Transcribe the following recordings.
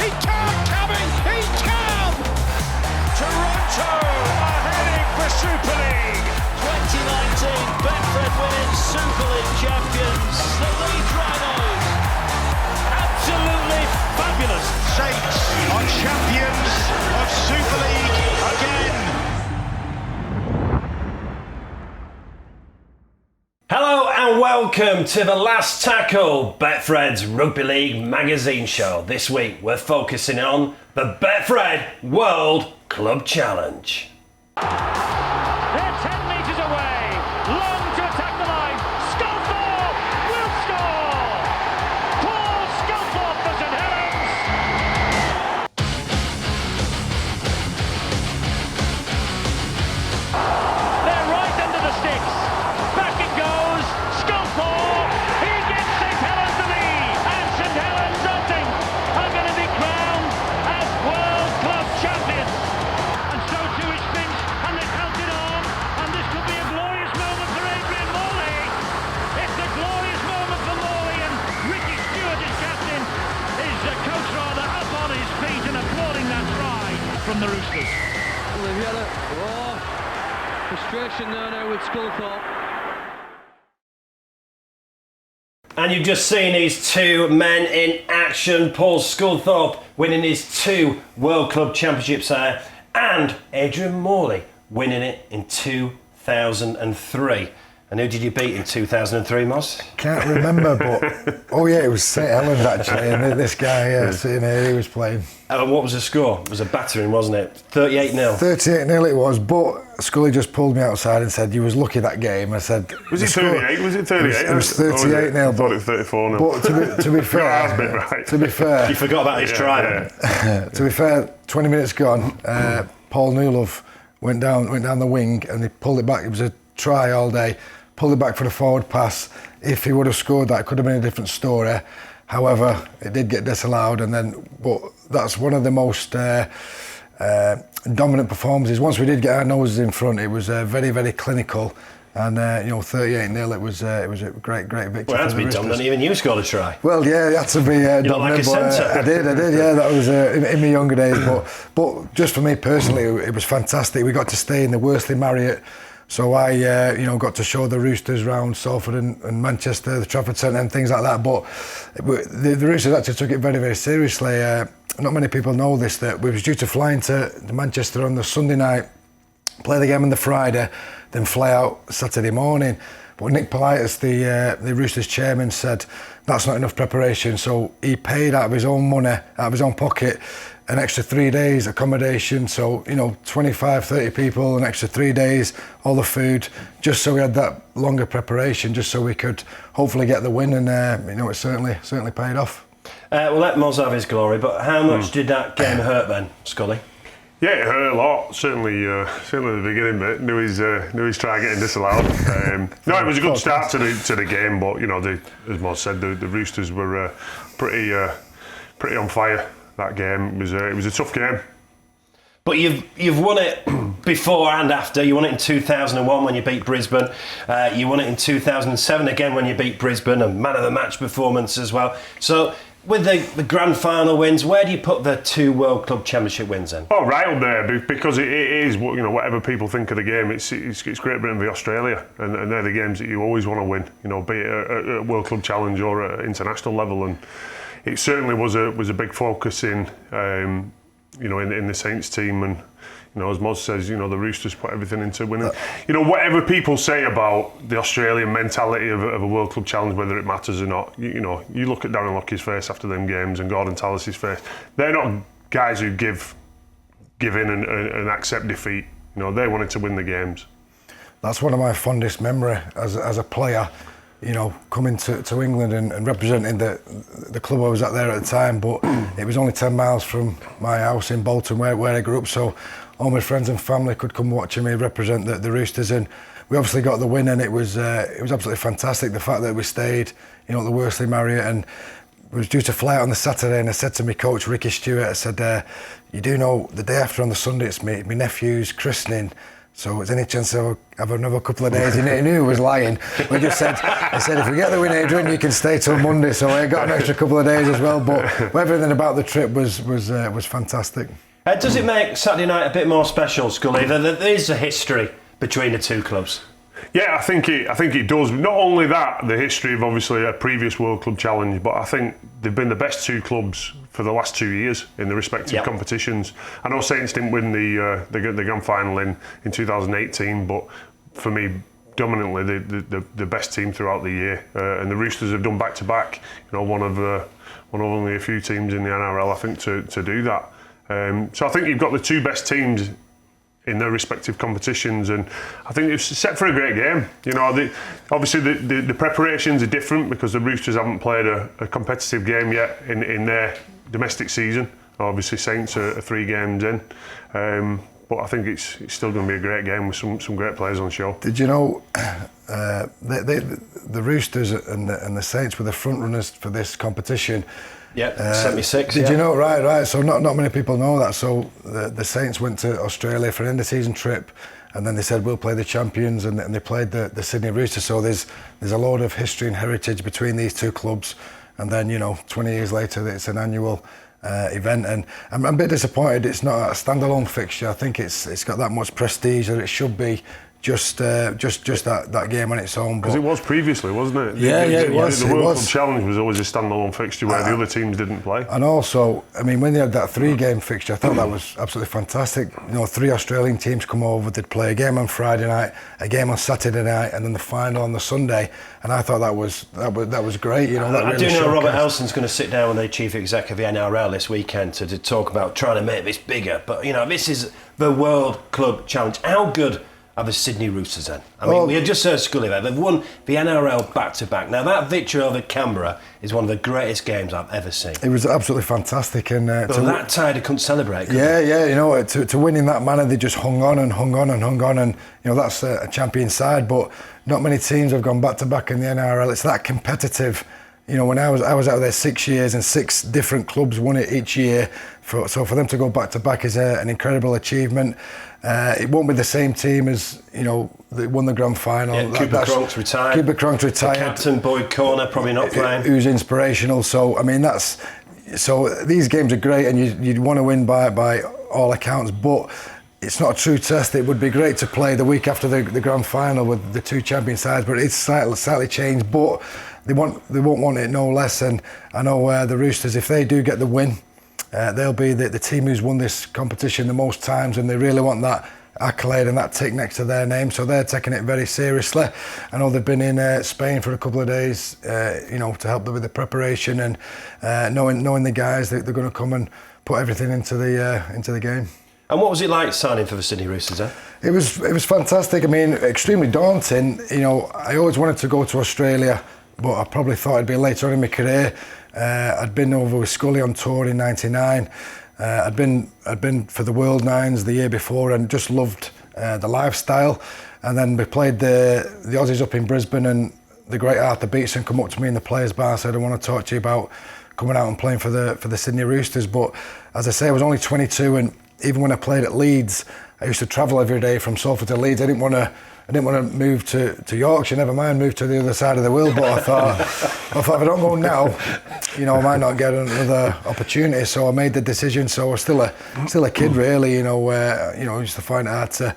He can't, Cabin! He can! Toronto are heading for Super League. 2019 Betfred Women's Super League champions, the Leeds Rhinos. Absolutely fabulous. Saints are champions of Super League again. Hello and welcome to the Last Tackle, Betfred's Rugby League magazine show. This week we're focusing on the Betfred World Club Challenge. They're 10 metres away. Long to attack the line. Sculthorpe will score. Paul Sculthorpe for St Helens. They're right under the sticks. Back it goes. Sculthorpe. He gives St Helens the lead. And St Helens, I think, are going to be crowned as World Club champions. And so too is Finch, and they count it on, and this could be a glorious moment for Adrian Morley. It's a glorious moment for Morley, and Ricky Stewart, his captain, his coach rather, up on his feet and applauding that try from the Roosters. Frustration there now with Sculthorpe. And you've just seen these two men in action. Paul Sculthorpe winning his 2 World Club Championships there, and Adrian Morley winning it in 2003. And who did you beat in 2003, Moss? Can't remember, but it was St Helens actually, and this guy sitting here, he was playing. And what was the score? It was a battering, wasn't it? 38-0. 38-0 it was, but Scully just pulled me outside and said you was lucky that game. I said, was it 38? Was it 38? It was 38-0. I thought it was 34-0. But to be fair, right. to be fair, You forgot about his try. Yeah. to be fair, 20 minutes gone, Paul Newlove went down the wing and he pulled it back. It was a try all day. Pulled it back for the forward pass. If he would have scored that, it could have been a different story. However, it did get disallowed, but that's one of the most dominant performances. Once we did get our noses in front, it was very, very clinical, and 38-0. It was a great victory. Well, it had to be dominant. Even you scored a try. Well, yeah, it had to be dominant. Like a centre. I did. Yeah, that was in my younger days. But just for me personally, it was fantastic. We got to stay in the Worsley Marriott. So I, got to show the Roosters round Salford and Manchester, the Trafford Centre and things like that. But the Roosters actually took it very, very seriously. Not many people know this, that we was due to fly into Manchester on the Sunday night, play the game on the Friday, then fly out Saturday morning. But Nick Politis, the Roosters chairman, said that's not enough preparation. So he paid out of his own money, out of his own pocket, an extra 3 days accommodation, so 25-30 people, an extra 3 days, all the food, just so we had that longer preparation, just so we could hopefully get the win, and it certainly paid off. We'll let Moz have his glory, but how much did that game hurt then, Scully? Yeah, it hurt a lot. Certainly the beginning bit. Knew his try getting disallowed. No, it was a good start to the game, but as Moz said, the Roosters were pretty on fire. That game it was a tough game. But you've won it before and after. You won it in 2001 when you beat Brisbane. You won it in 2007 again when you beat Brisbane, a man of the match performance as well. So with the grand final wins, where do you put the 2 World Club Championship wins then? Oh, right up there, because it is, whatever people think of the game, it's Great Britain v Australia, and they're the games that you always want to win. Be it at a World Club Challenge or at international level, and it certainly was a big focus in the Saints team, and as Moz says, the Roosters put everything into winning. Whatever people say about the Australian mentality of a World Club Challenge, whether it matters or not, you look at Darren Lockie's face after them games and Gordon Tallis's face. They're not guys who give in and accept defeat. They wanted to win the games. That's one of my fondest memory as a player. Coming to England and representing the club I was at there at the time, but it was only 10 miles from my house in Bolton where I grew up, so all my friends and family could come watching me represent the Roosters, and we obviously got the win, and it was absolutely fantastic. The fact that we stayed, at the Worsley Marriott, and we was due to fly out on the Saturday, and I said to my coach Ricky Stewart, I said, you do know the day after on the Sunday it's my nephew's christening. So is any chance I'll have another couple of days? He knew he was lying. We just said, I said, if we get the win, Adrian, you can stay till Monday. So I got an extra couple of days as well. But everything about the trip was fantastic. Does it make Saturday night a bit more special, Scully? There is a history between the two clubs. Yeah, I think it does. Not only that, the history of obviously a previous World Club Challenge, but I think they've been the best two clubs for the last 2 years in the respective competitions. I know Saints didn't win the grand final in 2018, but for me, dominantly the best team throughout the year. And the Roosters have done back to back. You know, one of only a few teams in the NRL, I think, to do that. So I think you've got the two best teams in their respective competitions, and I think it's set for a great game. You know, obviously the preparations are different because the Roosters haven't played a competitive game yet in their domestic season. Obviously Saints are 3 games in, but I think it's still going to be a great game with some great players on show. Did you know the Roosters and the Saints were the front runners for this competition? Yeah, 76. Did you know? Right. So not many people know that. So the Saints went to Australia for an end of season trip, and then they said we'll play the champions, and they played the Sydney Roosters. So there's a load of history and heritage between these two clubs. And then 20 years later, it's an annual event, and I'm a bit disappointed it's not a standalone fixture. I think it's got that much prestige that it should be. Just that game on its own. Because it was previously, wasn't it? It was. The World Club Challenge was always a standalone fixture where the other teams didn't play. And also, I mean, when they had that 3-game fixture, I thought that was absolutely fantastic. 3 Australian teams come over, they'd play a game on Friday night, a game on Saturday night, and then the final on the Sunday. And I thought that was great. I do know Robert Elson's going to sit down with the chief exec of the NRL this weekend to talk about trying to make this bigger. But this is the World Club Challenge. How good are the Sydney Roosters then? I mean, we had just heard Scully there. They've won the NRL back-to-back. Now, that victory over Canberra is one of the greatest games I've ever seen. It was absolutely fantastic. And but that tired, they couldn't celebrate, could they? Yeah, to win in that manner, they just hung on. And, that's a champion side. But not many teams have gone back-to-back in the NRL. It's that competitive. When I was out there 6 years and 6 different clubs won it each year. So for them to go back-to-back is an incredible achievement. It won't be the same team as, they won the grand final. Yeah, Cooper Cronk's retired. Cooper Cronk's retired. The captain, Boyd Corner, probably not playing. Who's inspirational. So, I mean, so these games are great and you'd want to win by all accounts, but it's not a true test. It would be great to play the week after the grand final with the 2 champion sides, but it's slightly changed. But they won't want it no less. And I know the Roosters, if they do get the win, they'll be the team who's won this competition the most times, and they really want that accolade and that tick next to their name. So they're taking it very seriously. I know they've been in Spain for a couple of days, to help them with the preparation, and knowing the guys that they're going to come and put everything into the game. And what was it like signing for the Sydney Roosters then? It was fantastic. I mean, extremely daunting. I always wanted to go to Australia, but I probably thought it'd be later on in my career. I'd been over with Scully on tour in '99. I'd been for the World Nines the year before and just loved the lifestyle. And then we played the Aussies up in Brisbane, and the great Arthur Beetson come up to me in the players' bar and said, "I want to talk to you about coming out and playing for the Sydney Roosters." But as I say, I was only 22, and even when I played at Leeds, I used to travel every day from Salford to Leeds. I didn't want to move to Yorkshire, never mind move to the other side of the world. But I thought if I don't go now, I might not get another opportunity. So I made the decision. So I was still a kid, really. I used to find it hard to,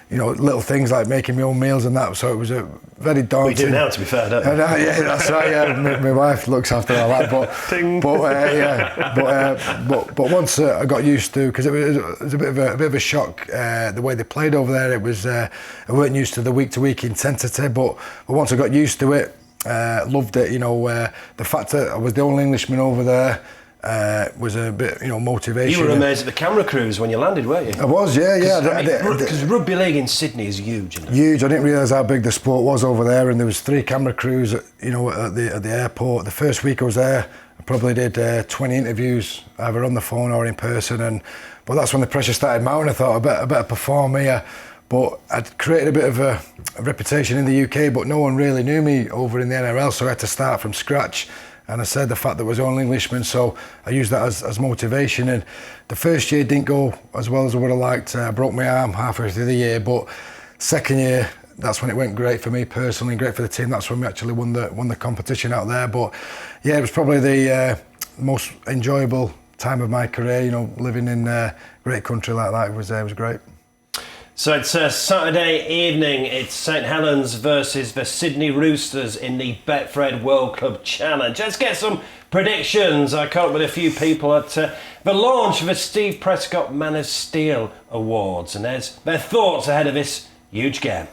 little things like making my own meals and that. So it was a very daunting. We do now, to be fair, don't we? Yeah, that's right. Yeah, my wife looks after all that. But once I got used to, because it was a bit of a shock the way they played over there. It was I weren't used to the week-to-week intensity, but once I got used to it, loved it. The fact that I was the only Englishman over there. Was a bit, motivation. You were amazed at the camera crews when you landed, weren't you? I was, yeah. Because rugby league in Sydney is huge, isn't it? Huge. I didn't realise how big the sport was over there, and there was 3 camera crews, at the airport. The first week I was there, I probably did 20 interviews, either on the phone or in person. But that's when the pressure started mounting. I thought I better perform here. But I'd created a bit of a reputation in the UK, but no one really knew me over in the NRL, so I had to start from scratch. And I said the fact that it was only Englishmen, so I used that as motivation. And the first year didn't go as well as I would have liked. I broke my arm halfway through the year, but second year, that's when it went great for me personally, and great for the team. That's when we actually won the competition out there. But yeah, it was probably the most enjoyable time of my career. You know, living in a great country like that, it was great. So it's Saturday evening. It's St Helens versus the Sydney Roosters in the Betfred World Club Challenge. Let's get some predictions. I caught up with a few people at the launch of the Steve Prescott Man of Steel Awards, and there's their thoughts ahead of this huge game.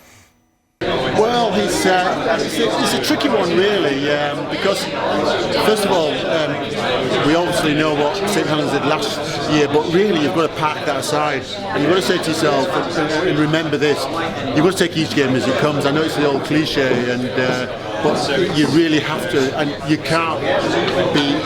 Well, it's a tricky one really, because first of all, we obviously know what St Helens did last year, but really you've got to park that aside and you've got to say to yourself, and remember this, you've got to take each game as it comes. I know it's the old cliche, but you really have to, and you can't be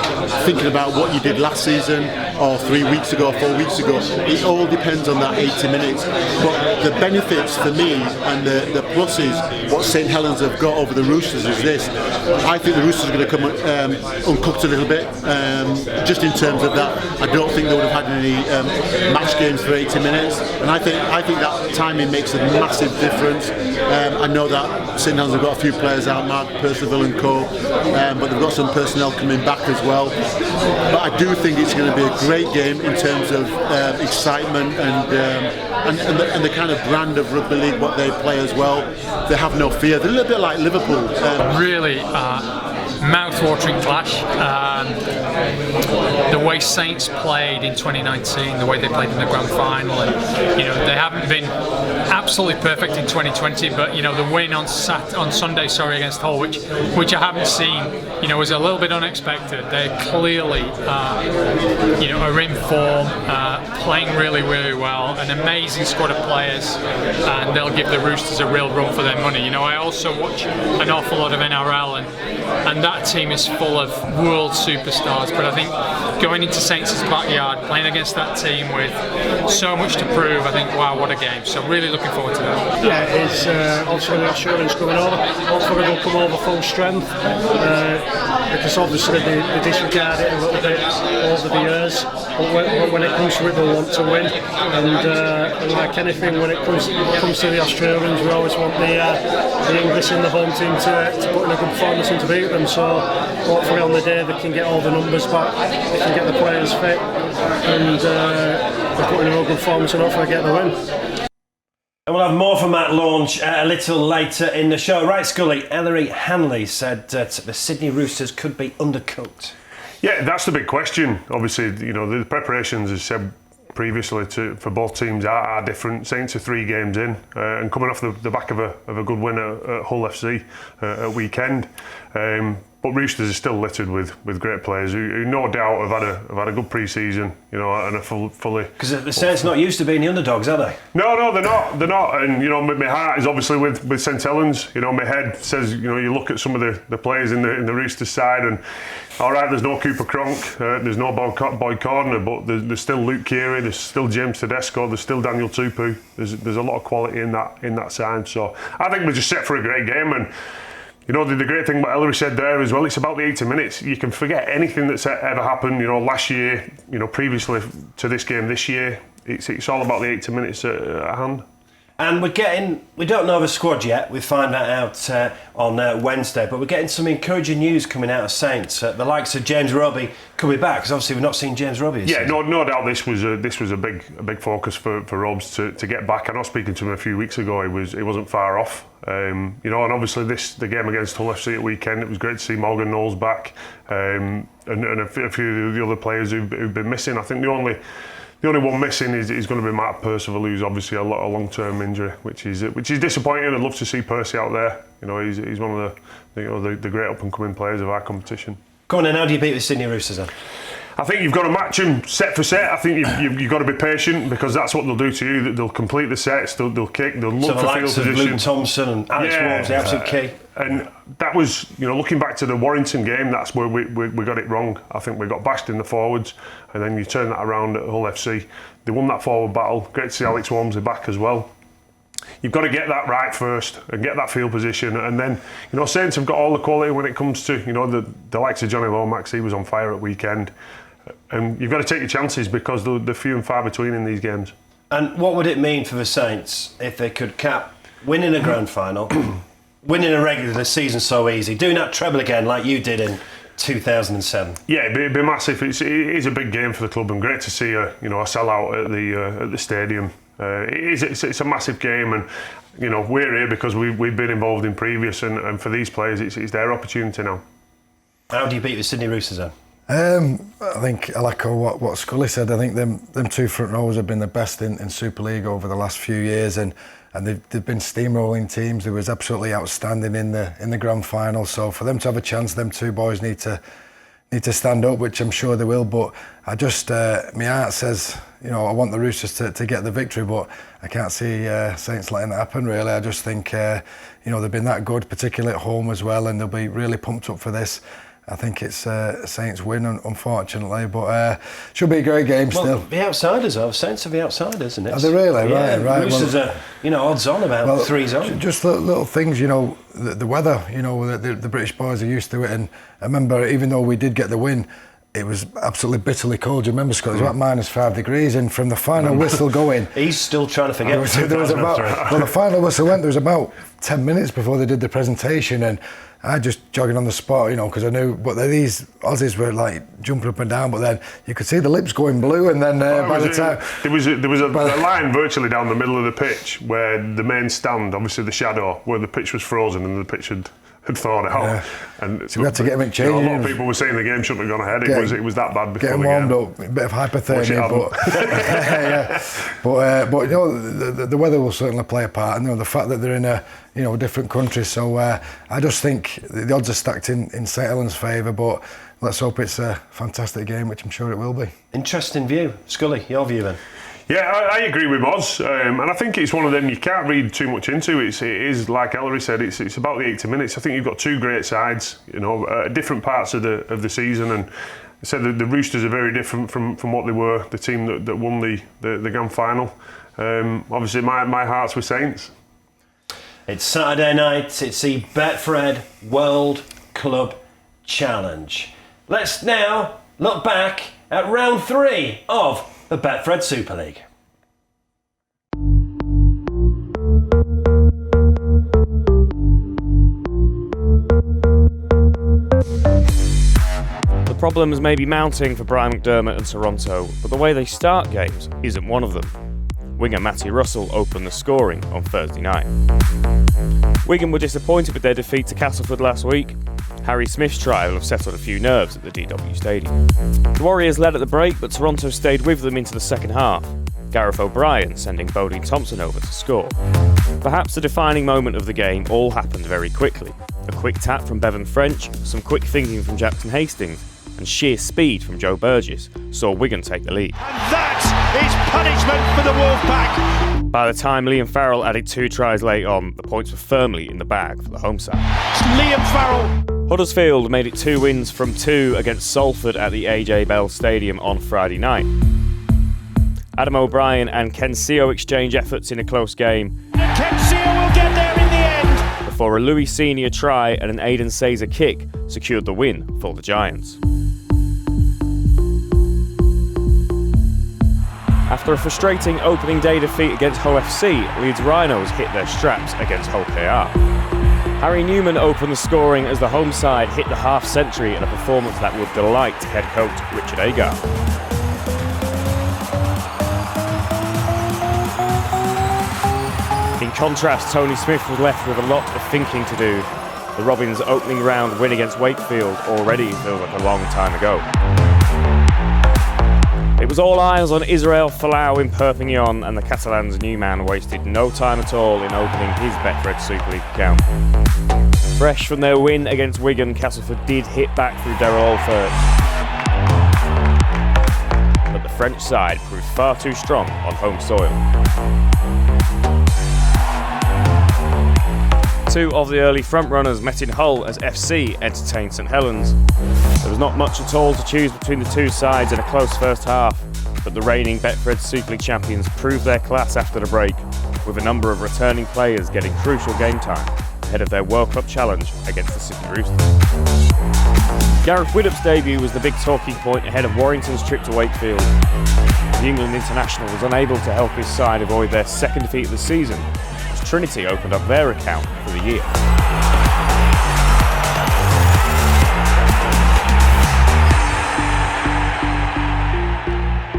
thinking about what you did last season or 3 weeks ago or 4 weeks ago. It all depends on that 80 minutes. But the benefits for me and the pluses, what St Helens have got over the Roosters is this. I think the Roosters are going to come uncooked a little bit, just in terms of that. I don't think they would have had any match games for 80 minutes, and I think that timing makes a massive difference. I know that St Helens have got a few players out, Mark Percival and co, but they've got some personnel coming back as well. But I do think it's going to be a great game in terms of excitement and the kind of brand of rugby league what they play as well. They have no fear. They're a little bit like Liverpool. Really mouth-watering clash. The way Saints played in 2019, the way they played in the grand final, and they haven't been absolutely perfect in 2020, but the win on Sunday, against Hull, which I haven't seen, was a little bit unexpected. They clearly, are in form, playing really, really well, an amazing squad of players, and they'll give the Roosters a real run for their money. I also watch an awful lot of NRL, and that team is full of world superstars, but I think going into Saints' backyard, playing against that team with so much to prove, I think, wow, what a game. So really looking forward to that. Yeah, it's obviously the assurance coming over. Hopefully they'll come over full strength, because obviously they disregard it a little bit over the years, but when it comes to it they'll want to win, and like anything, when it comes to the Australians, we always want the English in the home team to put in a good performance and to beat them. So hopefully on the day they can get all the numbers back, they can get the players fit, and they put in a real good performance and hopefully get the win. And we'll have more from that launch a little later in the show. Right, Scully, Ellery Hanley said that the Sydney Roosters could be undercooked. Yeah, that's the big question. Obviously, the preparations, as said previously, for both teams are different. Saints are 3 games in, and coming off the back of a good win at Hull FC at weekend. But Roosters are still littered with great players who no doubt have had a good pre-season, and are fully. Because the Saints not used to being the underdogs, are they? No, they're not. They're not. And my heart is obviously with St Helens. My head says, you look at some of the players in the Roosters side, and all right, there's no Cooper Cronk, there's no Boyd Cordner, but there's still Luke Keary, there's still James Tedesco, there's still Daniel Tupu. There's a lot of quality in that side. So I think we're just set for a great game. And the great thing what Ellery said there as well, it's about the 80 minutes. You can forget anything that's ever happened, last year, previously to this game this year. It's all about the 80 minutes at hand. And we don't know the squad yet. We find that out on Wednesday, but we're getting some encouraging news coming out of Saints. The likes of James Robbie could be back, because obviously we've not seen James Robbie. Yeah, no doubt this was a big focus for Robs to get back. I know, speaking to him a few weeks ago, he wasn't far off. And obviously the game against Hull FC at weekend, it was great to see Morgan Knowles back, and a few of the other players who've been missing. I think the only one missing is going to be Matt Percival, who's obviously a long-term injury, which is disappointing. I'd love to see Percy out there. He's one of the great up-and-coming players of our competition. Go on then, how do you beat the Sydney Roosters then? I think you've got to match them set for set. I think you've got to be patient, because that's what they'll do to you. They'll complete the sets, they'll kick, they'll look for field position. Luke Thompson and Alex Ward, the absolute key. And that was, looking back to the Warrington game, that's where we got it wrong. I think we got bashed in the forwards, and then you turn that around at Hull FC. They won that forward battle. Great to see Alex Walmsley back as well. You've got to get that right first and get that field position, and then Saints have got all the quality when it comes to the likes of Johnny Lomax. He was on fire at weekend, and you've got to take your chances because they're few and far between in these games. And what would it mean for the Saints if they could cap winning a grand final, winning a regular season so easy, doing that treble again like you did in 2007? Yeah, it'd be massive. It is a big game for the club, and great to see a sellout at the stadium. It's a massive game, and we're here because we've been involved in previous, and for these players it's their opportunity now. How do you beat the Sydney Roosters then? I think I'll echo what Scully said. I think them two front rows have been the best in Super League over the last few years, and they've been steamrolling teams. They was absolutely outstanding in the grand final. So for them to have a chance, them two boys need to stand up, which I'm sure they will. But I just my heart says, I want the Roosters to get the victory, but I can't see Saints letting that happen. Really, I just think they've been that good, particularly at home as well, and they'll be really pumped up for this. I think it's Saints win, unfortunately, but should be a great game still. Well, the outsiders are. Saints are the outsiders, isn't it? Are they really? Yeah, right. Roosters are, odds on about 3 on. Just little things, the weather, the British boys are used to it. And I remember, even though we did get the win, it was absolutely bitterly cold. Do you remember, Scott? It was about -5 degrees, and from the final whistle going... He's still trying to forget there was the final whistle went, there was about 10 minutes before they did the presentation, and I just jogging on the spot, because I knew, but these Aussies were like jumping up and down, but then you could see the lips going blue, and then by the time... There was a line virtually down the middle of the pitch where the main stand, obviously the shadow, where the pitch was frozen and the pitch had thawed out. Yeah. And so we had to get them changed. A lot of people were saying the game shouldn't have gone ahead. It was that bad before the game. Getting warmed up, a bit of hypothermia, but the weather will certainly play a part, and the fact that they're in a different country. So I just think the odds are stacked in St Helens' favour, but let's hope it's a fantastic game, which I'm sure it will be. Interesting view. Scully, your view then? Yeah, I agree with Moz, and I think it's one of them you can't read too much into. It is like Ellery said, it's about the 80 minutes. I think you've got two great sides, different parts of the season, and I said the Roosters are very different from what they were, the team that won the grand final. Obviously, my heart's with Saints. It's Saturday night. It's the Betfred World Club Challenge. Let's now look back at round 3 of the Betfred Super League. The problems may be mounting for Brian McDermott and Toronto, but the way they start games isn't one of them. Winger Matty Russell opened the scoring on Thursday night. Wigan were disappointed with their defeat to Castleford last week. Harry Smith's try will have settled a few nerves at the DW Stadium. The Warriors led at the break, but Toronto stayed with them into the second half. Gareth O'Brien sending Bodine Thompson over to score. Perhaps the defining moment of the game all happened very quickly. A quick tap from Bevan French, some quick thinking from Jackson Hastings, and sheer speed from Joe Burgess saw Wigan take the lead. And that is punishment for the Wolfpack. By the time Liam Farrell added 2 tries late on, the points were firmly in the bag for the home side. Liam Farrell. Huddersfield made it 2 wins from 2 against Salford at the AJ Bell Stadium on Friday night. Adam O'Brien and Ken Seo exchange efforts in a close game. And Ken Seo will get there in the end. Before a Louis Senior try and an Aidan Caesar kick secured the win for the Giants. After a frustrating opening day defeat against Hull FC, Leeds Rhinos hit their straps against Hull KR. Harry Newman opened the scoring as the home side hit the half-century in a performance that would delight head coach Richard Agar. In contrast, Tony Smith was left with a lot of thinking to do. The Robins' opening round win against Wakefield already feels like a long time ago. It was all eyes on Israel Folau in Perpignan, and the Catalans' new man wasted no time at all in opening his Betfred Super League account. Fresh from their win against Wigan, Castleford did hit back through Daryl Alford. But the French side proved far too strong on home soil. 2 of the early frontrunners met in Hull as FC entertained St Helens. There was not much at all to choose between the two sides in a close first half, but the reigning Betfred Super League champions proved their class after the break. with a number of returning players getting crucial game time ahead of their World Club challenge against the Sydney Roosters. Gareth Widdop's debut was the big talking point ahead of Warrington's trip to Wakefield. The England international was unable to help his side avoid their second defeat of the season as Trinity opened up their account for the year.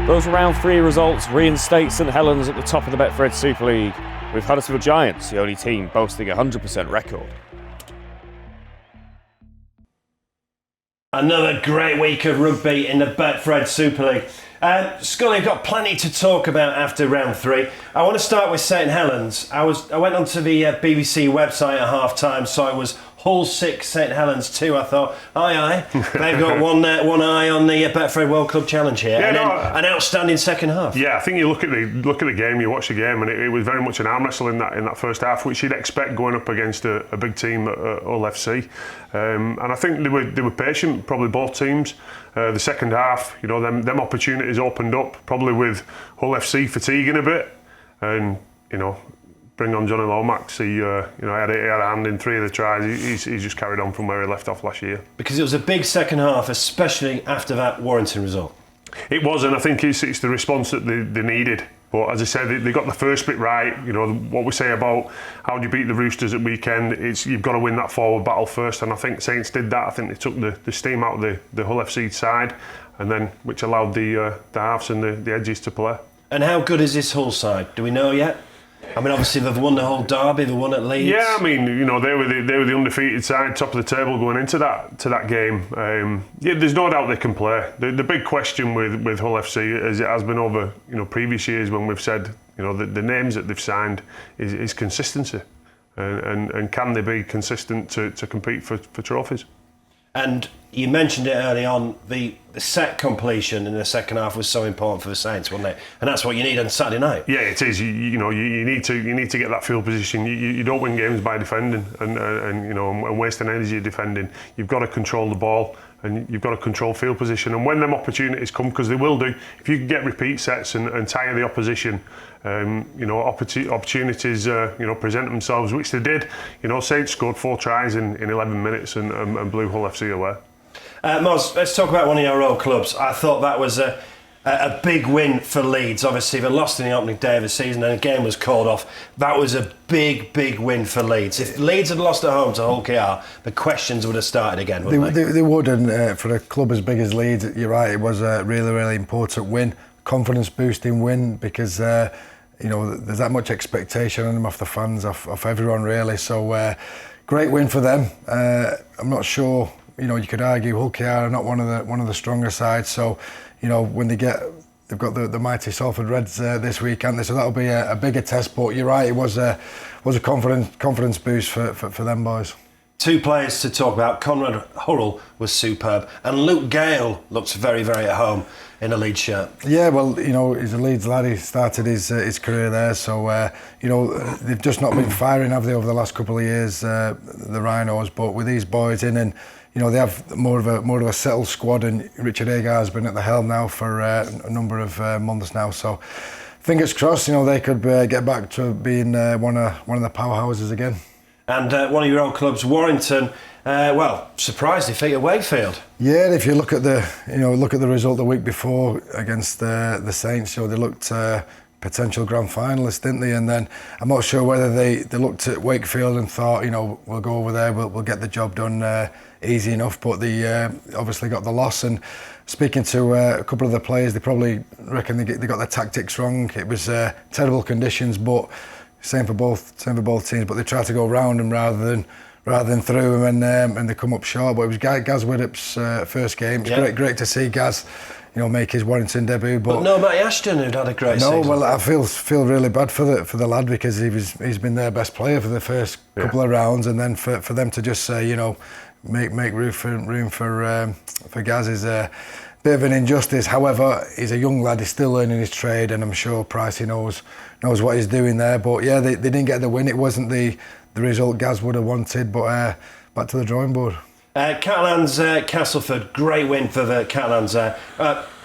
Those round 3 results reinstate St Helens at the top of the Betfred Super League, with Huddersfield Giants the only team boasting a 100% record. Another great week of rugby in the Betfred Super League. Scully, I've got plenty to talk about after round 3. I want to start with St Helens. I went onto the BBC website at half time, so it was Hull 6, St Helens 2. I thought, aye. They've got one eye on the Betfred World Club Challenge here. Yeah, and then an outstanding second half. Yeah, I think you look at the game, you watch the game, and it was very much an arm wrestle in that first half, which you'd expect going up against a big team at Hull FC. And I think they were patient, probably both teams. The second half, them opportunities opened up, probably with Hull FC fatiguing a bit, and bring on Johnny Lomax. He had a hand in 3 of the tries. He's just carried on from where he left off last year. Because it was a big second half, especially after that Warrington result. It was, and I think it's the response that they needed. But as I said, they got the first bit right. What we say about how do you beat the Roosters at weekend, it's you've got to win that forward battle first, and I think Saints did that. I think they took the steam out of the Hull FC side, and then which allowed the halves and the edges to play. And how good is this Hull side? Do we know yet? I mean, obviously they've won the whole derby, they won at Leeds. Yeah, I mean, they were the undefeated side, top of the table going into that game. There's no doubt they can play. The big question with Hull FC, as it has been over previous years when we've said the names that they've signed is consistency, and can they be consistent to compete for trophies? And you mentioned it early on, the set completion in the second half was so important for the Saints, wasn't it? And that's what you need on Saturday night. Yeah, it is. You need to get that field position. You don't win games by defending and wasting energy defending. You've got to control the ball and you've got to control field position. And when them opportunities come, because they will do, if you can get repeat sets and tire the opposition, opportunities present themselves, which they did. Saints scored 4 tries in 11 minutes and blew Hull FC away. Moz, let's talk about one of your old clubs. I thought that was a big win for Leeds. Obviously, they lost in the opening day of the season and the game was called off. That was a big win for Leeds. If Leeds had lost at home to Hull KR, the questions would have started again, wouldn't they? They would, and for a club as big as Leeds, you're right, it was a really important win. Confidence-boosting win because there's that much expectation on them off the fans, off everyone really. So great win for them. I'm not sure. You could argue Hull KR are not one of the stronger sides. So, when they've got the mighty Salford Reds this week, aren't they? So that'll be a bigger test. But you're right, it was a confidence boost for them boys. 2 players to talk about. Conrad Hurrell was superb, and Luke Gale looks very at home in a Leeds shirt. Yeah, well, he's a Leeds lad. He started his career there, so they've just not been firing, have they, over the last couple of years, the Rhinos? But with these boys in, and they have more of a settled squad, and Richard Agar's been at the helm now for a number of months now. So fingers crossed, they could get back to being one of the powerhouses again. And one of your old clubs, Warrington, surprise defeat at Wakefield. Yeah, if you look at the result the week before against the Saints, they looked potential grand finalists, didn't they? And then I'm not sure whether they looked at Wakefield and thought, we'll go over there, we'll get the job done easy enough. But they obviously got the loss. And speaking to a couple of the players, they probably reckon they got their tactics wrong. It was terrible conditions, but same for both teams. But they tried to go round them rather than through them, and they come up short. But it was Gaz Widdop's first game. It's great to see Gaz, make his Warrington debut. But no, Matty Ashton, who'd had a great season. No, well, I feel really bad for the lad, because he's been their best player for the first couple of rounds, and then for them to just say, make room for Gaz is a bit of an injustice. However, he's a young lad, he's still learning his trade, and I'm sure Pricey knows what he's doing there. But yeah, they didn't get the win. It wasn't the result Gaz would have wanted, but back to the drawing board. Catalans Castleford, great win for the Catalans.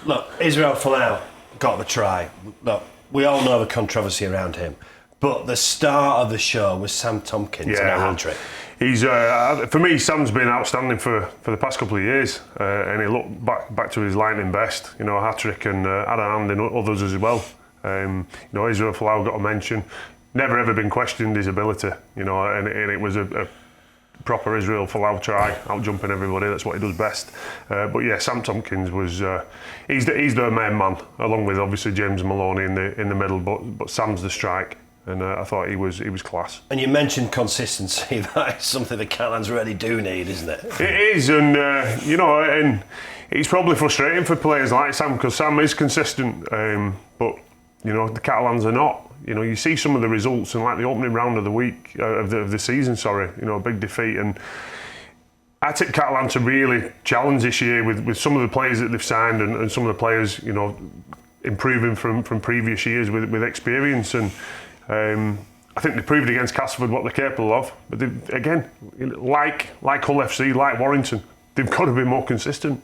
Look, Israel Folau got the try. Look, we all know the controversy around him. But the star of the show was Sam Tompkins and a hat-trick. He's for me, Sam's been outstanding for the past couple of years, and he looked back to his lightning best. You know, a hat-trick, and had a hand in others as well. You know, Israel Folau got a mention. Never ever been questioned his ability. You know, and it was a proper Israel Folau try, out jumping everybody. That's what he does best. But yeah, Sam Tompkins was he's the main man, along with obviously James Maloney in the middle. But Sam's the strike. And I thought he was class. And you mentioned consistency. That is something the Catalans really do need, isn't it? It is, and you know, and it's probably frustrating for players like Sam, because Sam is consistent, but you know the Catalans are not. You know, you see some of the results, and like the opening round of the week of the season. Sorry, you know, a big defeat, and I take Catalan to really challenge this year with some of the players that they've signed, and some of the players, you know, improving from previous years with experience. And I think they proved against Castleford what they're capable of. But again, like Hull FC, like Warrington, they've got to be more consistent.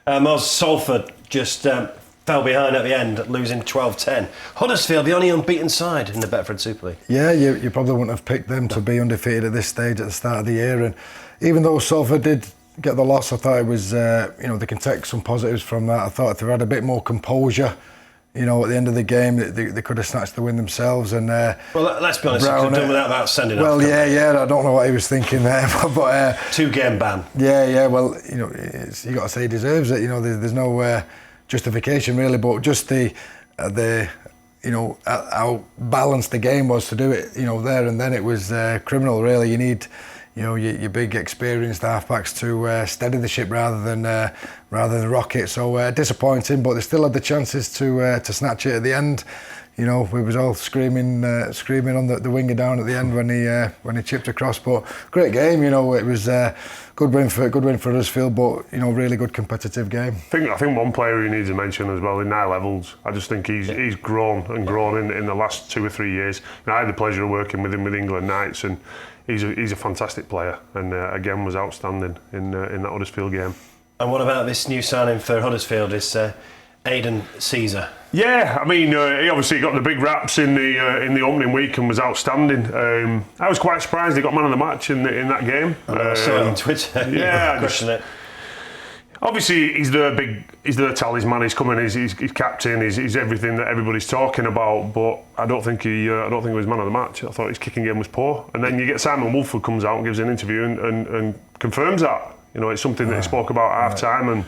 Salford just fell behind at the end, losing 12-10. Huddersfield, the only unbeaten side in the Betfred Super League. Yeah, you probably wouldn't have picked them to be undefeated at this stage at the start of the year. And even though Salford did get the loss, I thought it was, you know, they can take some positives from that. I thought if they had a bit more composure, you know, at the end of the game, they could have snatched the win themselves. And well, let's be honest, they could have done without sending off. Well, yeah, I don't know what he was thinking there, but 2-game ban. Yeah. Well, you know, you got to say he deserves it. You know, there's no justification really, but just the you know how balanced the game was to do it. You know, there and then it was criminal. Really, you need, you know, your big experienced halfbacks to steady the ship rather than rock it. So disappointing, but they still had the chances to snatch it at the end. You know, we was all screaming on the winger down at the end when he chipped across. But great game. You know, it was good win for Huddersfield, but you know, really good competitive game. I think one player who needs a mention as well in Niall Evans. I just think he's grown in the last 2 or 3 years. And I had the pleasure of working with him with England Knights, and he's a fantastic player, and again was outstanding in that Huddersfield game. And what about this new signing for Huddersfield? Is Aidan Caesar? Yeah, I mean, he obviously got the big raps in the opening week and was outstanding. I was quite surprised he got man of the match in that game. I saw it on Twitter. Yeah, question it. Obviously, he's the talisman. He's coming. He's captain. He's everything that everybody's talking about. But I don't think he was man of the match. I thought his kicking game was poor. And then you get Simon Wolford comes out and gives an interview and confirms that. You know, it's something that he spoke about at half time. And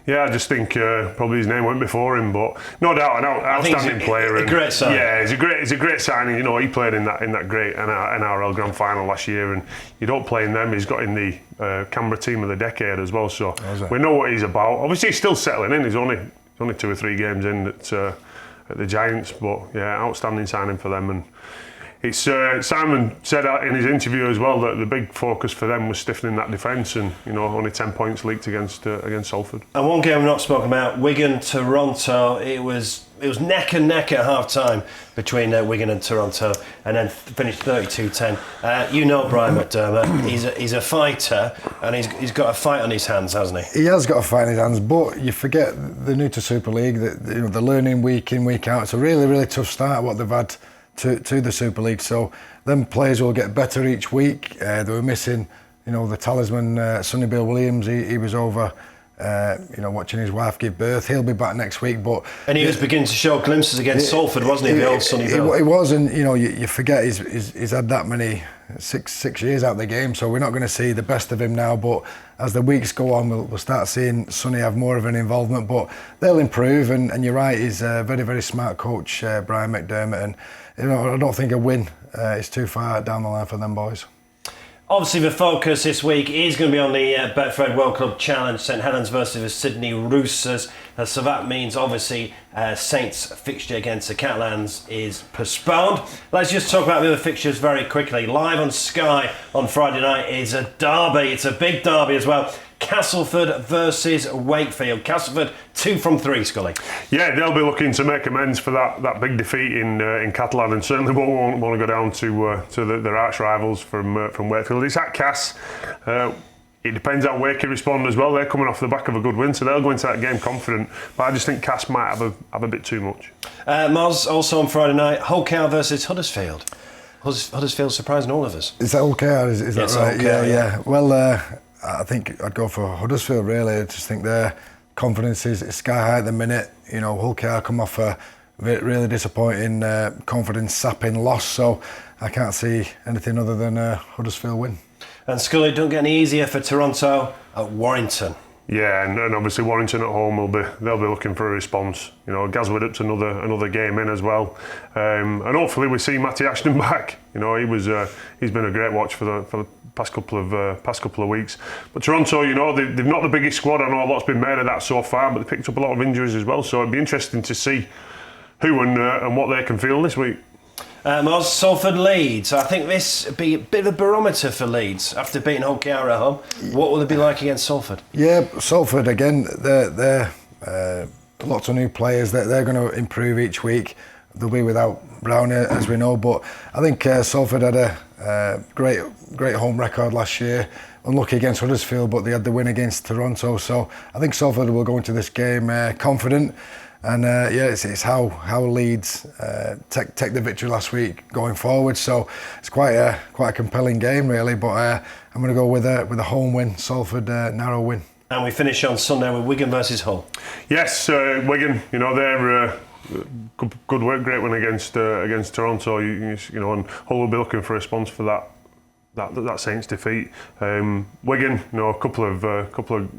yeah, I just think probably his name went before him, but no doubt an outstanding player. A great signing. Yeah, it's a great signing. You know, he played in that great NRL Grand Final last year, and you don't play in them. He's got in the Canberra Team of the Decade as well, so we know what he's about. Obviously, he's still settling in. He's only 2 or 3 games in at the Giants, but yeah, outstanding signing for them. And it's Simon said that in his interview as well, that the big focus for them was stiffening that defence, and you know, only 10 points leaked against Salford. And one game we've not spoken about, Wigan Toronto. It was neck and neck at half time between Wigan and Toronto, and then finished 32-10. You know Brian McDermott, he's a fighter, and he's got a fight on his hands, hasn't he? He has got a fight on his hands, but you forget they're new to Super League. You know, they're learning week in, week out. It's a really, really tough start what they've had to the Super League, so them players will get better each week. They were missing, you know, the talisman Sonny Bill Williams. He was over, you know, watching his wife give birth. He'll be back next week, but he was beginning to show glimpses against Salford, wasn't he? The old Sonny Bill. He was, and you know, you forget he's had that many six years out of the game, so we're not going to see the best of him now. But as the weeks go on, we'll start seeing Sonny have more of an involvement. But they'll improve, and you're right, he's a very, very smart coach, Brian McDermott, and you know, I don't think a win is too far down the line for them boys. Obviously, the focus this week is going to be on the Betfred World Club Challenge, St Helens versus the Sydney Roosters. So that means, obviously, Saints' fixture against the Catalans is postponed. Let's just talk about the other fixtures very quickly. Live on Sky on Friday night is a derby. It's a big derby as well. Castleford versus Wakefield. Castleford 2 from 3, Scully. Yeah, they'll be looking to make amends for that big defeat in Catalan, and certainly won't want to go down to their arch rivals from Wakefield. It's at Cass. it depends how Wakey respond as well. They're coming off the back of a good win, so they'll go into that game confident. But I just think Cass might have a bit too much. Moz, also on Friday night, Hull KR versus Huddersfield. Huddersfield surprising all of us. Is that Hull KR? Is that right? Yeah. Well, I think I'd go for Huddersfield, really. I just think their confidence is sky high at the minute. You know, Hull KR come off a really disappointing, confidence-sapping loss, so I can't see anything other than a Huddersfield win. And Scully, don't get any easier for Toronto at Warrington. Yeah, and obviously Warrington at home they'll be looking for a response. You know, Gaz Widdop's another game in as well, and hopefully we see Matty Ashton back. You know, he's been a great watch for the past couple of weeks. But Toronto, you know, they've not the biggest squad. I know a lot's been made of that so far, but they picked up a lot of injuries as well. So it'd be interesting to see who and what they can feel this week. Moz, Salford Leeds. I think this would be a bit of a barometer for Leeds after beating Hull KR at home. What will it be like against Salford? Yeah, Salford again. They're lots of new players. They're going to improve each week. They'll be without Brown, as we know, but I think Salford had a great home record last year. Unlucky against Huddersfield, but they had the win against Toronto. So I think Salford will go into this game confident. And it's how Leeds take the victory last week going forward. So it's quite a compelling game, really. But I'm going to go with a home win, Salford narrow win. And we finish on Sunday with Wigan versus Hull. Yes, Wigan. You know they're good work, great win against Toronto. You know, and Hull will be looking for a response for that Saints defeat. Wigan, you know, a couple of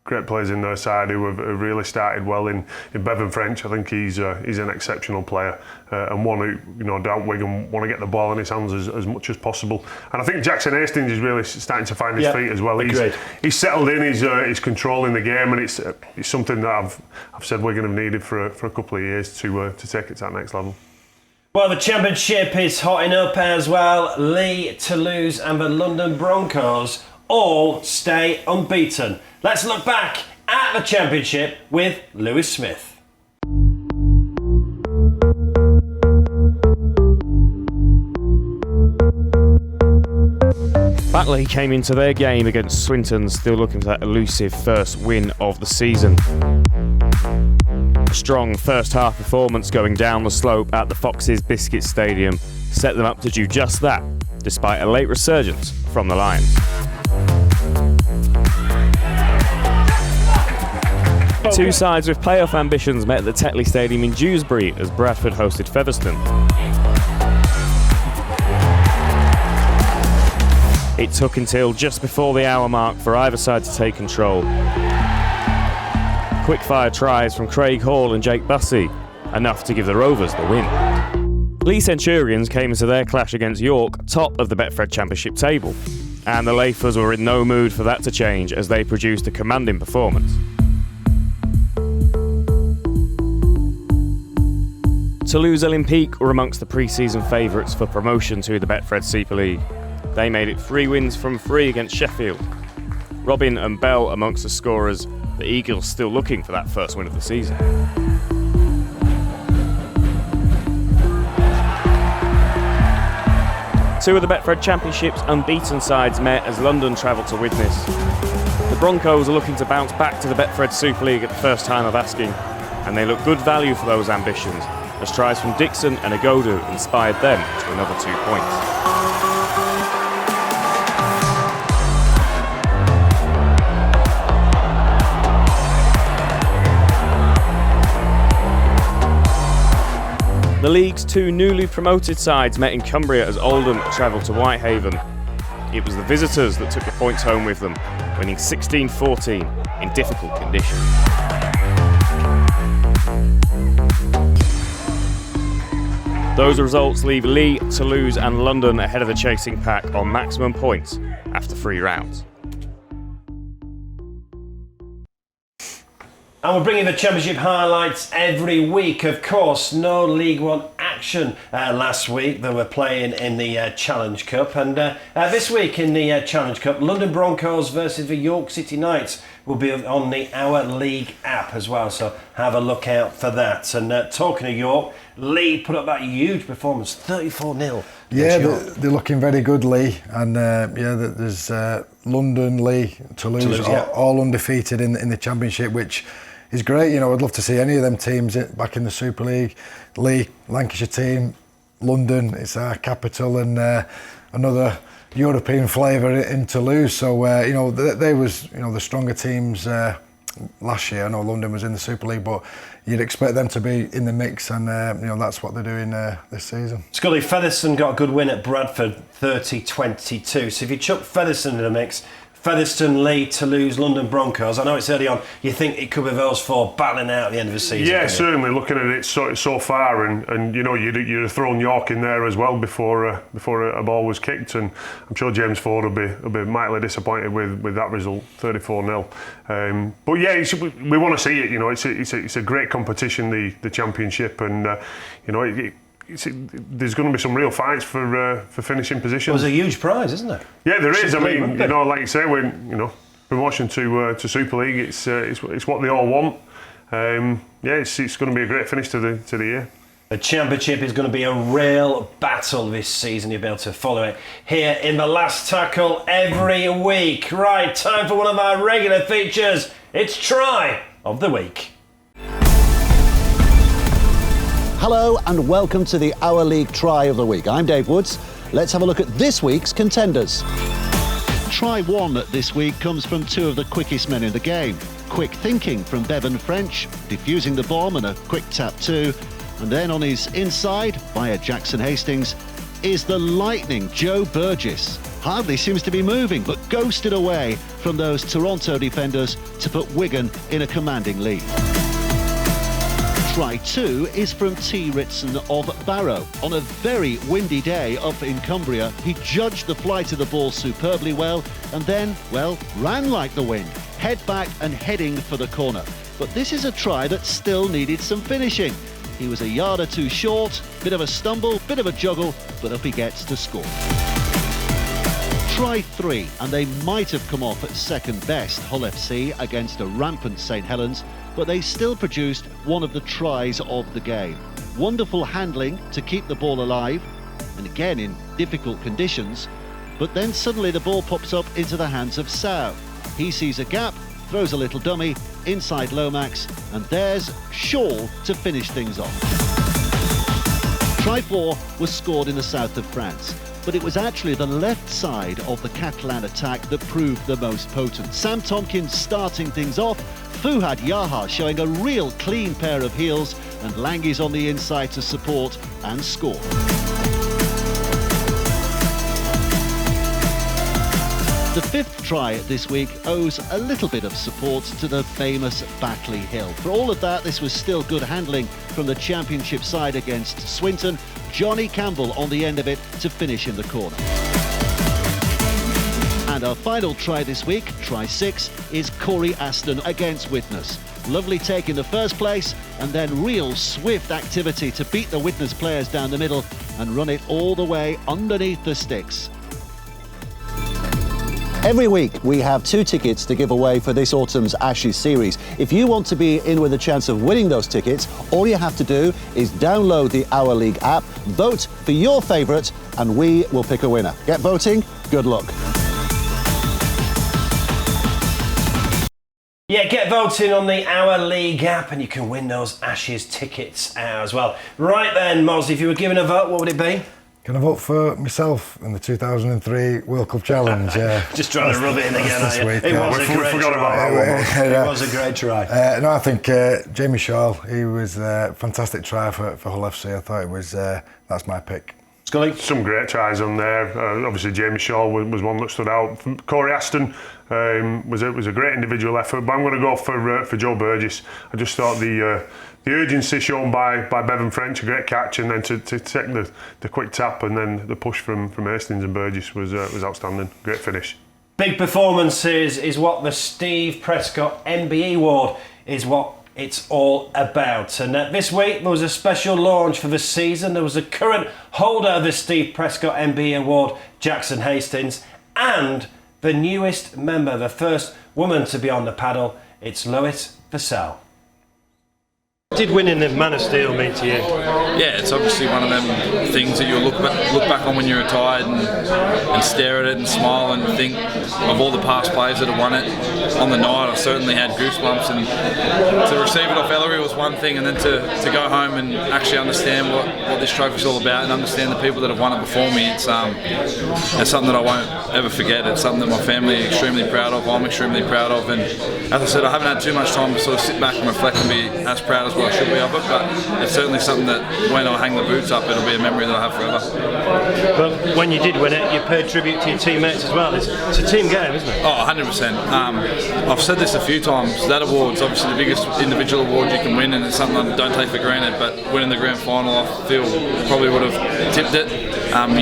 great players in their side who have really started well in Bevan French. I think he's an exceptional player and one who, you know, doubt Wigan want to get the ball in his hands as much as possible. And I think Jackson Hastings is really starting to find his feet as well. He's settled in. He's controlling the game, and it's something that I've said Wigan have needed for a couple of years to take it to that next level. Well, the Championship is hotting up as well. Leigh, Toulouse and the London Broncos all stay unbeaten. Let's look back at the Championship with Lewis Smith. Batley came into their game against Swinton still looking for that elusive first win of the season. A strong first half performance going down the slope at the Foxes Biscuit Stadium set them up to do just that, despite a late resurgence from the Lions. Two sides with playoff ambitions met at the Tetley Stadium in Dewsbury as Bradford hosted Featherstone. It took until just before the hour mark for either side to take control. Quick-fire tries from Craig Hall and Jake Bussey, enough to give the Rovers the win. Leigh Centurions came into their clash against York, top of the Betfred Championship table, and the Leifers were in no mood for that to change as they produced a commanding performance. Toulouse Olympique were amongst the pre-season favourites for promotion to the Betfred Super League. They made it 3 wins from 3 against Sheffield. Robin and Bell amongst the scorers, the Eagles still looking for that first win of the season. Two of the Betfred Championship's unbeaten sides met as London travelled to witness. The Broncos are looking to bounce back to the Betfred Super League at the first time of asking, and they look good value for those ambitions, as tries from Dixon and Agodu inspired them to another 2 points. The league's 2 newly promoted sides met in Cumbria as Oldham travelled to Whitehaven. It was the visitors that took the points home with them, winning 16-14 in difficult conditions. Those results leave Leigh, Toulouse and London ahead of the chasing pack on maximum points after 3 rounds. And we're bringing the Championship highlights every week. Of course, no League One action last week. They were playing in the Challenge Cup. And this week in the Challenge Cup, London Broncos versus the York City Knights will be on the Our League app as well, so have a look out for that. And talking of York, Lee put up that huge performance, 34-0. Yeah, they're looking very good, Lee. And there's London, Lee, Toulouse all undefeated in the Championship, which is great. You know, I'd love to see any of them teams back in the Super League. Lee, Lancashire team, London, it's our capital, and another European flavour in Toulouse. So they was the stronger teams last year. I know London was in the Super League, but you'd expect them to be in the mix, and that's what they're doing this season. Scully, Featherstone got a good win at Bradford, 30-22. So if you chuck Featherstone in the mix, Featherstone, Lee, Toulouse, London Broncos. I know it's early on. You think it could be those four battling out at the end of the season? Yeah, certainly. Looking at it so far, and you'd have thrown York in there as well before a ball was kicked, and I'm sure James Ford will be mightily disappointed with that result, 34-0. But yeah, we want to see it. It's a great competition, the Championship, and there's going to be some real fights for finishing positions. Well, there's a huge prize, isn't there? Yeah, there is. I mean, like you say, when promotion to Super League, it's what they all want. It's going to be a great finish to the year. The Championship is going to be a real battle this season. You'll be able to follow it here in The Last Tackle every week. Right, time for one of our regular features. It's Try of the Week. Hello and welcome to the Our League Try of the Week. I'm Dave Woods. Let's have a look at this week's contenders. Try 1 this week comes from two of the quickest men in the game. Quick thinking from Bevan French, defusing the bomb and a quick tap too. And then on his inside, via Jackson Hastings, is the lightning Joe Burgess. Hardly seems to be moving, but ghosted away from those Toronto defenders to put Wigan in a commanding lead. Try 2 is from T. Ritson of Barrow. On a very windy day up in Cumbria, he judged the flight of the ball superbly well and then, ran like the wind, head back and heading for the corner. But this is a try that still needed some finishing. He was a yard or two short, bit of a stumble, bit of a juggle, but up he gets to score. Try 3, and they might have come off at second best, Hull FC against a rampant St Helens, but they still produced one of the tries of the game. Wonderful handling to keep the ball alive, and again in difficult conditions, but then suddenly the ball pops up into the hands of Sau. He sees a gap, throws a little dummy, inside Lomax, and there's Shaw to finish things off. Try 4 was scored in the south of France, but it was actually the left side of the Catalan attack that proved the most potent. Sam Tompkins starting things off, Fuhad Yaha showing a real clean pair of heels, and Langis on the inside to support and score. The fifth try this week owes a little bit of support to the famous Batley Hill. For all of that, this was still good handling from the Championship side against Swinton. Johnny Campbell on the end of it to finish in the corner. And our final try this week, try 6, is Corey Aston against Widnes. Lovely take in the first place, and then real swift activity to beat the Widnes players down the middle and run it all the way underneath the sticks. Every week we have 2 tickets to give away for this autumn's Ashes series. If you want to be in with a chance of winning those tickets, all you have to do is download the Our League app, vote for your favourite, and we will pick a winner. Get voting, good luck. Yeah, get voting on the Our League app and you can win those Ashes tickets as well. Right then, Moz, if you were given a vote, what would it be? Can I vote for myself in the 2003 World Cup Challenge? Just trying to rub it in again, are you? It was a great try. It was a great try. No, I think Jamie Shaw, he was a fantastic try for Hull FC. I thought it was, that's my pick. Scully? Some great tries on there. Obviously, Jamie Shaw was one that stood out. Corey Aston was a great individual effort, but I'm going to go for Joe Burgess. I just thought the urgency shown by Bevan French, a great catch, and then to take the quick tap and then the push from Hastings and Burgess was outstanding. Great finish. Big performances is what the Steve Prescott MBE Award is what it's all about. And this week there was a special launch for the season. There was a current holder of the Steve Prescott MBE Award, Jackson Hastings, and the newest member, the first woman to be on the panel. It's Lois Vassell. Did winning the Man of Steel mean to you? Yeah, it's obviously one of them things that you'll look back on when you're retired and stare at it and smile and think of all the past players that have won it. On the night, I certainly had goosebumps, and to receive it off Ellery was one thing, and then to go home and actually understand what this trophy's all about and understand the people that have won it before me, it's something that I won't ever forget. It's something that my family are extremely proud of, I'm extremely proud of, and as I said, I haven't had too much time to sort of sit back and reflect and be as proud as what I should be of it, but it's certainly something that when I hang the boots up, it'll be a memory that I have forever. But when you did win it, you paid tribute to your teammates as well. It's a team game, isn't it? Oh, 100%. I've said this a few times. That award's obviously the biggest individual award you can win, and it's something I don't take for granted. But winning the grand final, I feel probably would have tipped it.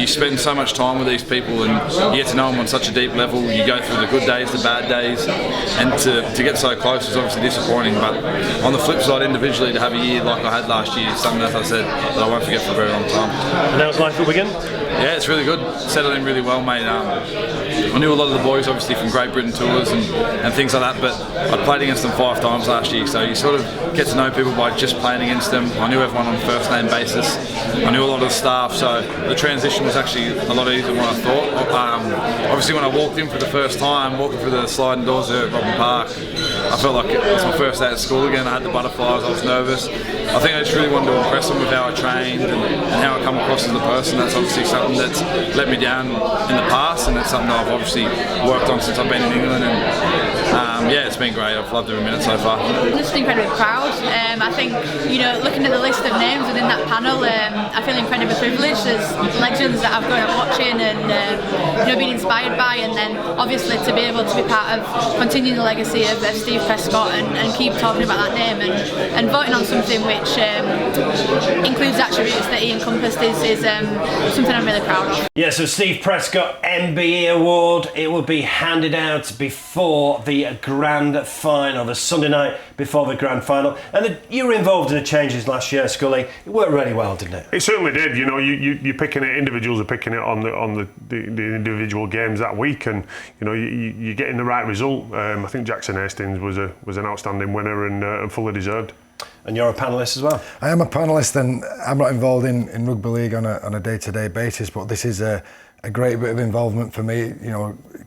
You spend so much time with these people, and you get to know them on such a deep level. You go through the good days, the bad days, and to get so close is obviously disappointing. But on the flip side, individually, to have a year like I had last year is something, as I said, that I won't forget for a very long time. And how's life at Wigan? Yeah, it's really good. Settled in really well, mate. I knew a lot of the boys, obviously, from Great Britain tours and things like that, but I played against them 5 times last year, so you sort of get to know people by just playing against them. I knew everyone on a first name basis. I knew a lot of the staff, so the transition was actually a lot easier than what I thought. Obviously, when I walked in for the first time, walking through the sliding doors there at Robin Park, I felt like it was my first day at school again. I had the butterflies, I was nervous. I think I just really wanted to impress them with how I trained and how I come across as a person. That's obviously something that's let me down in the past, and it's something that I've obviously worked on since I've been in England, and yeah, it's been great. I've loved every minute so far. I'm just incredibly proud. I think, looking at the list of names within that panel, I feel incredibly privileged. There's legends that I've grown up watching and been inspired by, and then obviously to be able to be part of continuing the legacy of Steve Prescott and keep talking about that name and voting on something which includes attributes that he encompassed is something I'm really proud of. Yeah, so Steve Prescott MBE Award, it will be handed out before the grand final, the Sunday night before the grand final. And you were involved in the changes last year, Scully. It worked really well, didn't it? It certainly did. You're picking it. Individuals are picking it on the individual games that week, and you're getting the right result. I think Jackson Hastings was an outstanding winner and fully deserved. And you're a panellist as well? I am a panellist, and I'm not involved in rugby league on a day-to-day basis, but this is a great bit of involvement for me.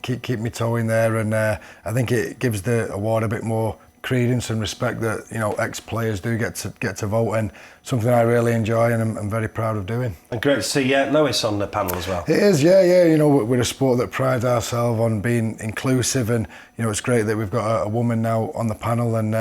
Keep me toe in there, and I think it gives the award a bit more credence and respect that ex-players do get to vote, and something I really enjoy and I'm very proud of doing. And great to see Lois on the panel as well. It is, yeah. We're a sport that prides ourselves on being inclusive, and it's great that we've got a woman now on the panel, and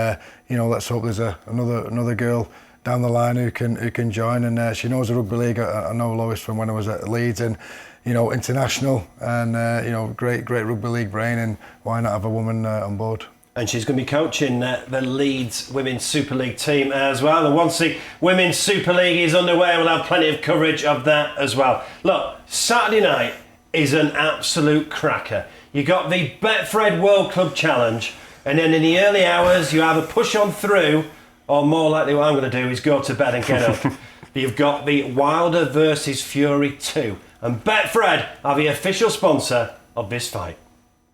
let's hope there's another girl down the line who can join, and she knows the rugby league. I know Lois from when I was at Leeds, and international, and great rugby league brain, and why not have a woman on board? And she's going to be coaching the Leeds Women's Super League team as well. And once the Women's Super League is underway, we'll have plenty of coverage of that as well. Look, Saturday night is an absolute cracker. You got the Betfred World Club Challenge, and then in the early hours you either push on through, or more likely what I'm going to do is go to bed and get up. You've got the Wilder versus Fury 2. And Betfred are the official sponsor of this fight.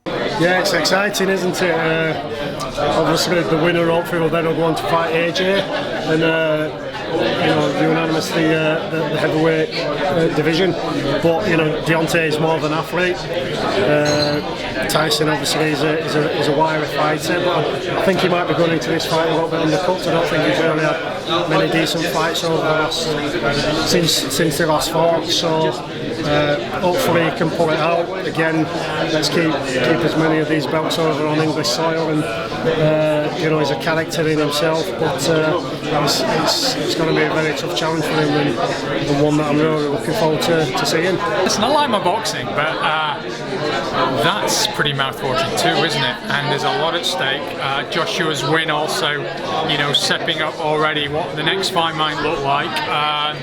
Yeah, it's exciting, isn't it? Obviously, the winner hopefully will then go on to fight AJ, and unanimously the heavyweight division. But Deontay is more of an athlete. Tyson obviously is a wiry fighter, but I think he might be going into this fight a little bit undercooked. I don't think he's really had many decent fights over the last since the last fought. So hopefully he can pull it out again. Let's keep as many of these belts over on English soil, and he's a character in himself, but it's going to be a very tough challenge for him, and one that I'm really looking forward to seeing. It's not like my boxing, but that's pretty mouth-watering too, isn't it? And there's a lot at stake. Joshua's win also, stepping up already what the next fight might look like. I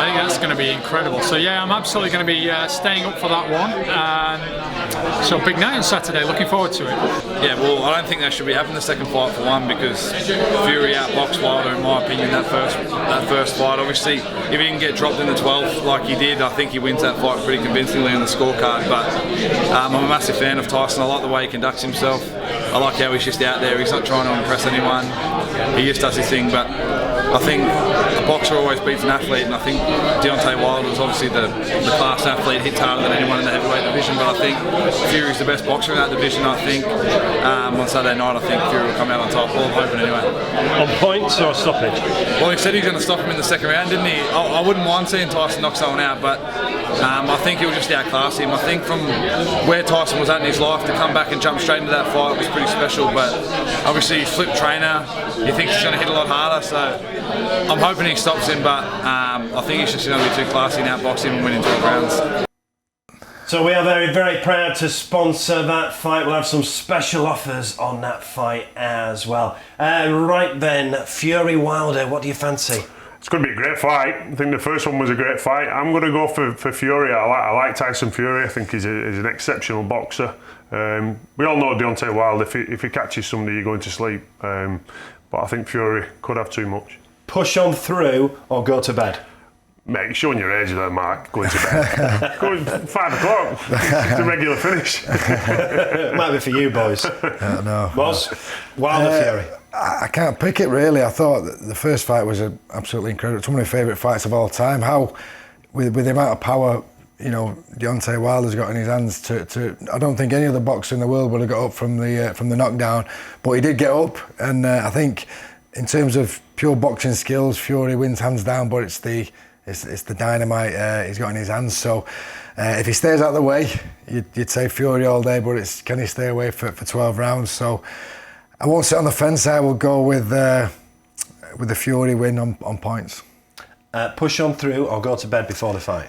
think that's going to be incredible. So yeah, I'm absolutely going to be staying up for that one. So big night on Saturday. Looking forward to it. Yeah, well, I don't think they should be having the second fight for one, because Fury outboxed Wilder, in my opinion, that first fight. Obviously, if he didn't get dropped in the 12th like he did, I think he wins that fight pretty convincingly on the scorecard. But I'm a massive fan of Tyson. I like the way he conducts himself. I like how he's just out there. He's not trying to impress anyone. He just does his thing. But I think a boxer always beats an athlete, and I think Deontay Wilder was obviously the class athlete, hits harder than anyone in the heavyweight division. But I think Fury's the best boxer in that division. I think on Saturday night, I think Fury will come out on top. Well, I'm hoping anyway. On points or stoppage? Well, he said he's going to stop him in the second round, didn't he? I wouldn't mind seeing Tyson knock someone out, but I think he'll just outclass him. I think from where Tyson was at in his life, to come back and jump straight into that fight was pretty special. But obviously, he's flipped trainer. He thinks he's going to hit a lot harder, so I'm hoping he stops him. But I think he's just going to be too classy and outbox him and win in 12 rounds. So we are very, very proud to sponsor that fight. We'll have some special offers on that fight as well. Right then, Fury Wilder, what do you fancy? It's going to be a great fight. I think the first one was a great fight. I'm going to go for Fury. I like Tyson Fury. I think he's an exceptional boxer. We all know Deontay Wilder, if he catches somebody, you're going to sleep. But I think Fury could have too much. Push on through or go to bed? Mate, showing your age there, Mark. Going to bed. Going 5 o'clock. It's a regular finish. Might be for you boys. No. Boss, Wilder Fury. I can't pick it really. I thought that the first fight was absolutely incredible. It's one of my favourite fights of all time. How, with the amount of power, you know, Deontay Wilder's got in his hands to I don't think any other boxer in the world would have got up from the knockdown, but he did get up, and I think in terms of pure boxing skills, Fury wins hands down. But it's the dynamite he's got in his hands. So if he stays out of the way, you'd say Fury all day. But can he stay away for 12 rounds? So I won't sit on the fence. I will go with the Fury win on points. Push on through or go to bed before the fight?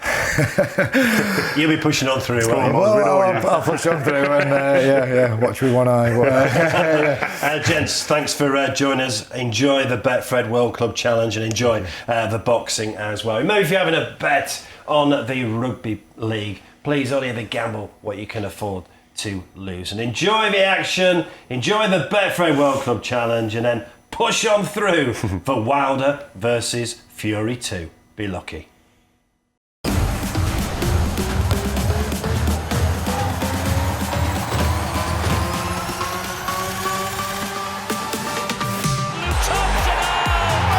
You'll be pushing on through. I'll push on through and watch with one eye. Gents, thanks for joining us. Enjoy the Betfred World Club Challenge and enjoy the boxing as well. Maybe if you're having a bet on the rugby league, please only ever gamble what you can afford to lose. And enjoy the action, enjoy the Betfred World Club Challenge, and then push on through for Wilder versus Fury 2. Be lucky.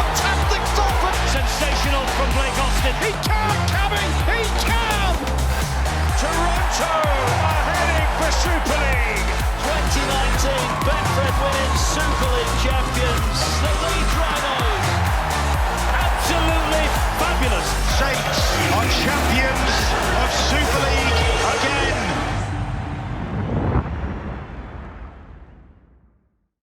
Fantastic stop! Sensational from Blake Austin. He can, coming! He can! Toronto are heading for Super League. 2019 Betfred World Super League champions. The lead